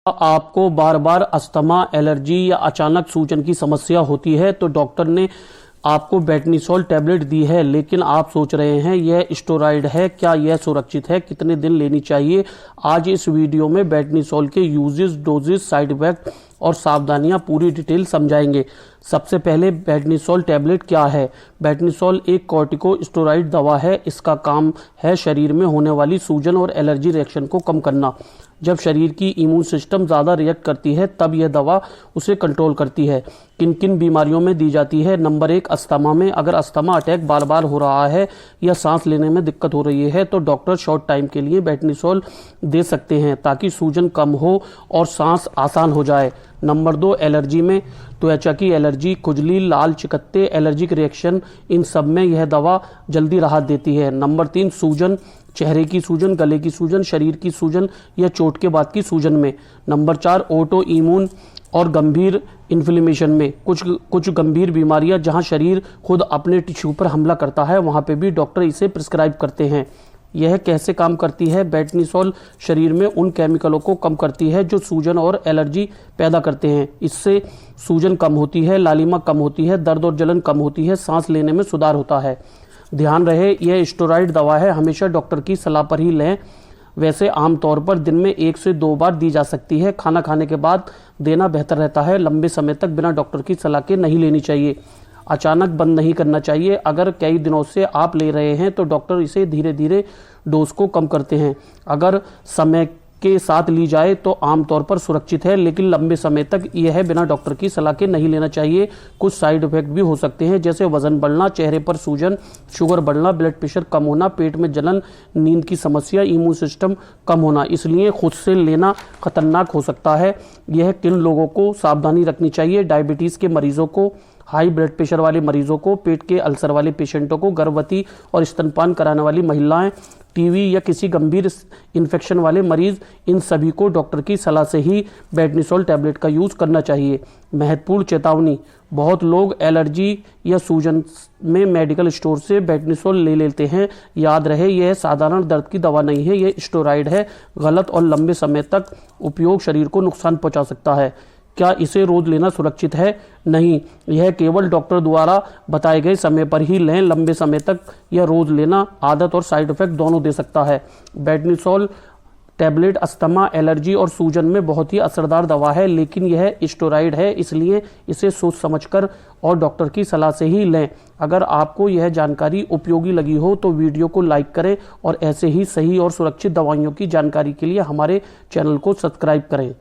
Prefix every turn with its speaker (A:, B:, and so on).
A: आपको बार बार asthma, allergy या अचानक सूजन की समस्या होती है तो डॉक्टर ने आपको बेटनीसोल टैबलेट दी है, लेकिन आप सोच रहे हैं यह स्टेरॉइड है, क्या यह सुरक्षित है, कितने दिन लेनी चाहिए। आज इस वीडियो में बेटनीसोल के यूजेस, डोजेस, साइड इफेक्ट और सावधानियां पूरी डिटेल समझाएंगे। सबसे पहले बेटनीसोल टैबलेट क्या है। बेटनीसोल एक कॉर्टिकोस्टेरॉइड दवा है। इसका काम है शरीर में होने वाली सूजन और एलर्जी रिएक्शन को कम करना। जब शरीर की इम्यून सिस्टम ज़्यादा रिएक्ट करती है तब यह दवा उसे कंट्रोल करती है। किन किन बीमारियों में दी जाती है। नंबर 1, अस्थमा में। अगर अस्थमा अटैक बार बार हो रहा है या सांस लेने में दिक्कत हो रही है तो डॉक्टर शॉर्ट टाइम के लिए बेटनीसोल दे सकते हैं ताकि सूजन कम हो और सांस आसान हो जाए। नंबर 2, एलर्जी में। त्वचा की एलर्जी, खुजली, लाल चिकत्ते, एलर्जिक रिएक्शन, इन सब में यह दवा जल्दी राहत देती है। नंबर 3, सूजन, चेहरे की सूजन, गले की सूजन, शरीर की सूजन या चोट के बाद की सूजन में। नंबर 4, ऑटो इम्यून और गंभीर इन्फ्लेमेशन में। कुछ गंभीर बीमारियां जहां शरीर खुद अपने टिश्यू पर हमला करता है वहां पे भी डॉक्टर इसे प्रिस्क्राइब करते हैं। यह कैसे काम करती है। बेटनीसोल शरीर में उन केमिकलों को कम करती है जो सूजन और एलर्जी पैदा करते हैं। इससे सूजन कम होती है, लालिमा कम होती है, दर्द और जलन कम होती है, सांस लेने में सुधार होता है। ध्यान रहे यह स्टेरॉइड दवा है, हमेशा डॉक्टर की सलाह पर ही लें। वैसे आमतौर पर दिन में 1 से 2 बार दी जा सकती है। खाना खाने के बाद देना बेहतर रहता है। लंबे समय तक बिना डॉक्टर की सलाह के नहीं लेनी चाहिए। अचानक बंद नहीं करना चाहिए। अगर कई दिनों से आप ले रहे हैं तो डॉक्टर इसे धीरे धीरे डोज को कम करते हैं। अगर समय के साथ ली जाए तो आमतौर पर सुरक्षित है, लेकिन लंबे समय तक यह बिना डॉक्टर की सलाह के नहीं लेना चाहिए। कुछ साइड इफेक्ट भी हो सकते हैं, जैसे वजन बढ़ना, चेहरे पर सूजन, शुगर बढ़ना, ब्लड प्रेशर कम होना, पेट में जलन, नींद की समस्या, इम्यून सिस्टम कम होना। इसलिए खुद से लेना खतरनाक हो सकता है। यह किन लोगों को सावधानी रखनी चाहिए। डायबिटीज़ के मरीजों को, हाई ब्लड प्रेशर वाले मरीजों को, पेट के अल्सर वाले पेशेंटों को, गर्भवती और स्तनपान कराने वाली महिलाएं, टीबी या किसी गंभीर इन्फेक्शन वाले मरीज, इन सभी को डॉक्टर की सलाह से ही बेटनीसोल टैबलेट का यूज़ करना चाहिए। महत्वपूर्ण चेतावनी, बहुत लोग एलर्जी या सूजन में मेडिकल स्टोर से बेटनीसोल ले लेते हैं। याद रहे यह साधारण दर्द की दवा नहीं है, यह स्टेरॉइड है। गलत और लंबे समय तक उपयोग शरीर को नुकसान पहुंचा सकता है। क्या इसे रोज लेना सुरक्षित है? नहीं, यह केवल डॉक्टर द्वारा बताए गए समय पर ही लें। लंबे समय तक यह रोज लेना आदत और साइड इफेक्ट दोनों दे सकता है। बेटनीसोल टैबलेट अस्थमा, एलर्जी और सूजन में बहुत ही असरदार दवा है, लेकिन यह स्टेरॉइड है, इसलिए इसे सोच समझकर और डॉक्टर की सलाह से ही लें। अगर आपको यह जानकारी उपयोगी लगी हो तो वीडियो को लाइक करें और ऐसे ही सही और सुरक्षित दवाइयों की जानकारी के लिए हमारे चैनल को सब्सक्राइब करें।